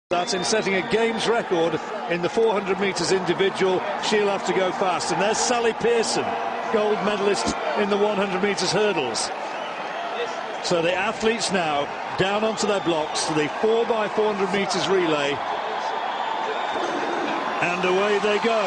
That's in setting a games record in the 400 metres individual. She'll have to go fast. And there's Sally Pearson, gold medalist in the 100 metres hurdles. So the athletes now down onto their blocks to the 4x400 metres relay. And away they go.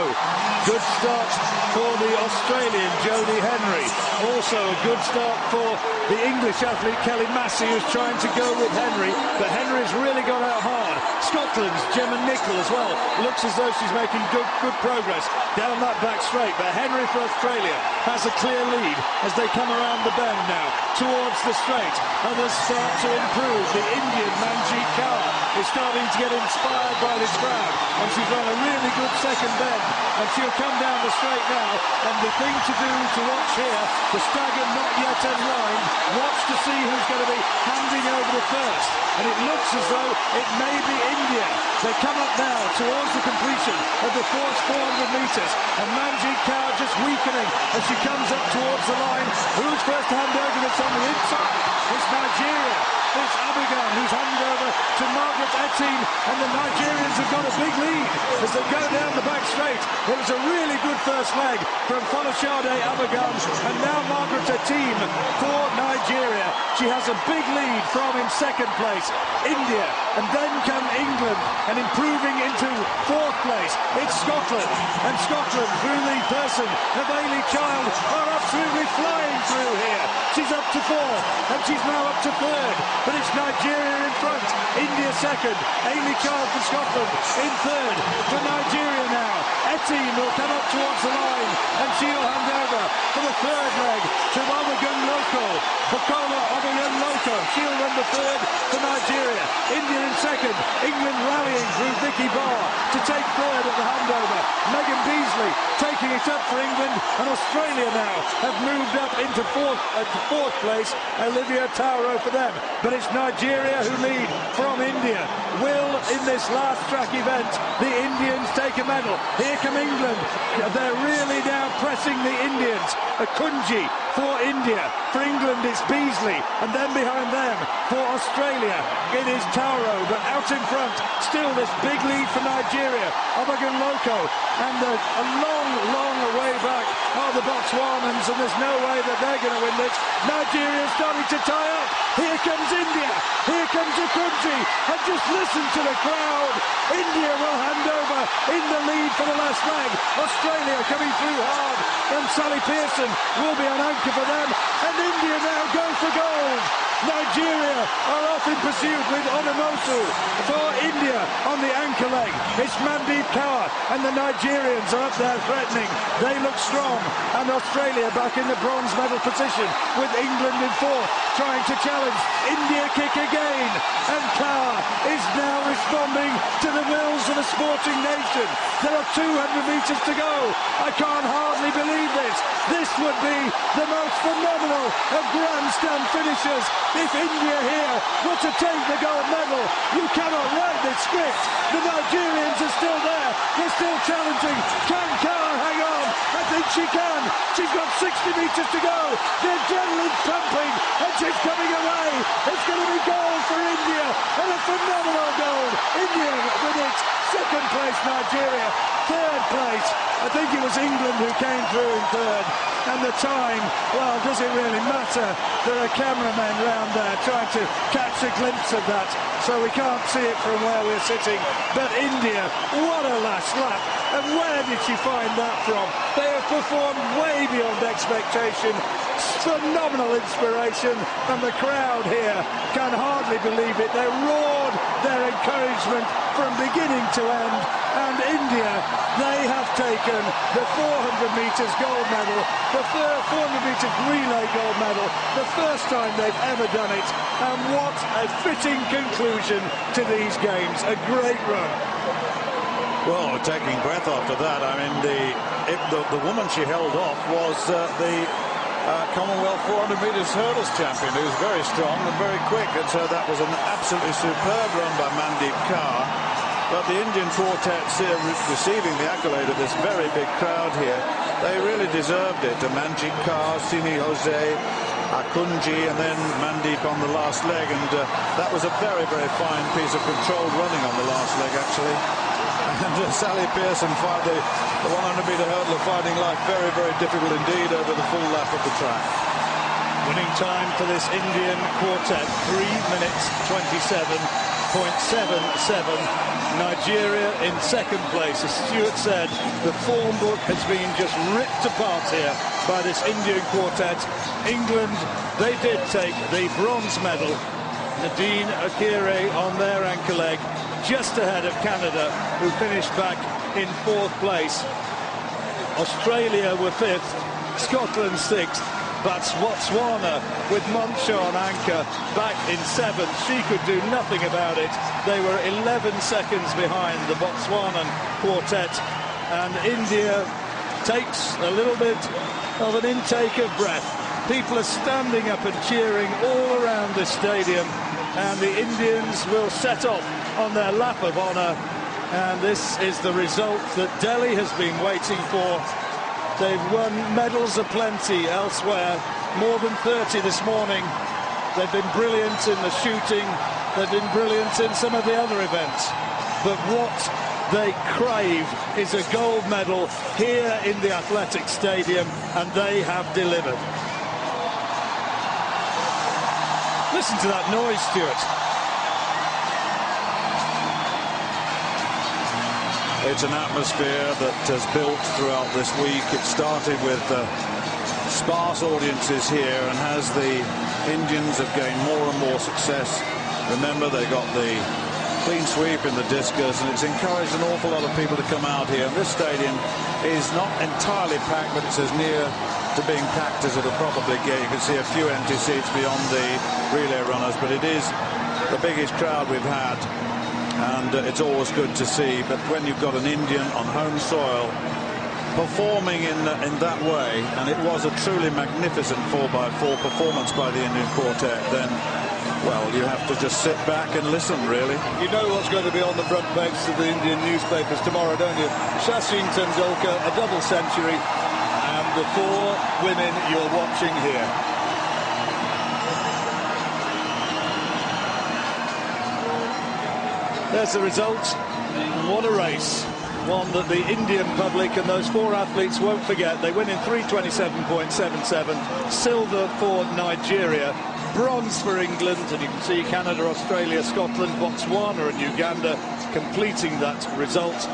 Good start for the Australian Jodie Henry. Also a good start for the English athlete Kelly Massey, who's trying to go with Henry, but Henry's really gone out hard. Scotland's Gemma Nichol as well. Looks as though she's making good progress down that back straight, but Henry for Australia has a clear lead as they come around the bend now towards the straight. Others start to improve. The Indian Manjeet Kaur is starting to get inspired by this crowd, and she's run a really good second bend, and she'll come down the straight now. And the thing to do to watch here, the stagger not yet unlined, watch to see who's going to be handing over the first, and it looks as though it may be India. They come up now towards the completion of the first 400 metres, and Manjeet Kaur just weakening as she comes up towards the line. Who's first to hand over? That's on the inside. It's Nigeria. It's Abigail who's handed over to Margaret Etienne, and the Nigerians have got a big lead as they go down the back straight. It was a really good first leg from Folashade Abigail, and now Margaret Etienne for Nigeria. She has a big lead from in second place India, and then come England, and improving into fourth place it's Scotland, and Scotland through the person of Ailey Child are absolutely flying through here. She's up to fourth, and she's now up to third. But it's Nigeria in front, India second, Ailey Child for Scotland in third. For Nigeria now, Etienne will come up towards the line, and she'll hand over for the third leg to Obagun Loko. Bukola Obagun Loko, she'll run the third for Nigeria. India in second, England rallying through Vicky Barr to take third at the handover. Megan Beasley taking it up for England, and Australia now have moved up into fourth place. Olivia Tauro for them. But it's Nigeria who lead from India. Will, in this last track event, the Indians take a medal? Here come England. They're really now pressing the Indians. Akunji for India. For England it's Beasley, and then behind them for Australia it is Tauro. But out in front, still this big lead for Nigeria. Obagun Loko, and a long way back are the Botswanans, and there's no way that they're going to win this. Nigeria starting to tie up. Here comes India, here comes Akunji, and just listen to the crowd. India will hand over in the lead for the last leg. Australia coming through hard, and Sally Pearson will be an anchor for them, and India now go for gold. Nigeria are off in pursuit with Onamosu for India on the anchor leg. It's Manjeet Kaur, and the Nigerians are up there threatening. They look strong, and Australia back in the bronze medal position with England in fourth, trying to challenge. India kick again, and Kaur is now responding to the wills of a sporting nation. There are 200 metres to go. I can't hardly believe this. This would be the most phenomenal of grandstand finishes if India here were to take the gold medal. You cannot write this script. The Nigerians are still there. They're still challenging. Can Kaur hang on? I think she can. She's got 60 metres to go. The adrenaline's pumping, and she's coming away. It's going to be gold for India, and a phenomenal gold. India with its second place, Nigeria third place. I think it was England who came through in third, and the time, well, does it really matter? There are cameramen round there trying to catch a glimpse of that, so we can't see it from where we're sitting. But India, what a last lap, and where did she find that from? They have performed way beyond expectation. Phenomenal inspiration, and the crowd here can hardly believe it. They roared their encouragement from beginning to end, and India, they have taken the 400 metres gold medal, the 400 metres relay gold medal, the first time they've ever done it, and what a fitting conclusion to these games. A great run. Well, taking breath after that. I mean, the woman she held off was the Commonwealth 400 metres hurdles champion, who's very strong and very quick, and so that was an absolutely superb run by Manjeet Kaur. But the Indian quartet receiving the accolade of this very big crowd here, they really deserved it. Manjeet Kaur, Sini Jose, Akunji, and then Mandeep on the last leg, and that was a very, very fine piece of controlled running on the last leg. actually. And Sally Pearson find the 100-meter hurdle finding life very, very difficult indeed over the full lap of the track. Winning time for this Indian quartet, 3 minutes 27.77. Nigeria in second place. As Stuart said, the form book has been just ripped apart here by this Indian quartet. England, they did take the bronze medal. Nadine Akere on their anchor leg, just ahead of Canada, who finished back in fourth place. Australia were fifth, Scotland sixth, but Botswana with Moncho on anchor back in seventh. She could do nothing about it. They were 11 seconds behind the Botswanan quartet, and India takes a little bit of an intake of breath. People are standing up and cheering all around this stadium, and the Indians will set off on their lap of honour, and this is the result that Delhi has been waiting for. They've won medals aplenty elsewhere, more than 30 this morning. They've been brilliant in the shooting, they've been brilliant in some of the other events, but what they crave is a gold medal here in the Athletic Stadium, and they have delivered. Listen to that noise, Stuart. It's an atmosphere that has built throughout this week. It started with sparse audiences here, and as the Indians have gained more and more success, remember they got the clean sweep in the discus, and it's encouraged an awful lot of people to come out here. And this stadium is not entirely packed, but it's as near to being packed as it'll probably get. You can see a few empty seats beyond the relay runners, but it is the biggest crowd we've had, and it's always good to see. But when you've got an Indian on home soil performing in that way, and it was a truly magnificent 4x4 performance by the Indian quartet, then, well, you have to just sit back and listen, really. You know what's going to be on the front page of the Indian newspapers tomorrow, don't you? Sachin Tendulkar, a double century, and the four women you're watching here. There's the result. What a race. One that the Indian public and those four athletes won't forget. They win in 3:27.77. Silver for Nigeria. Bronze for England. And you can see Canada, Australia, Scotland, Botswana and Uganda completing that result.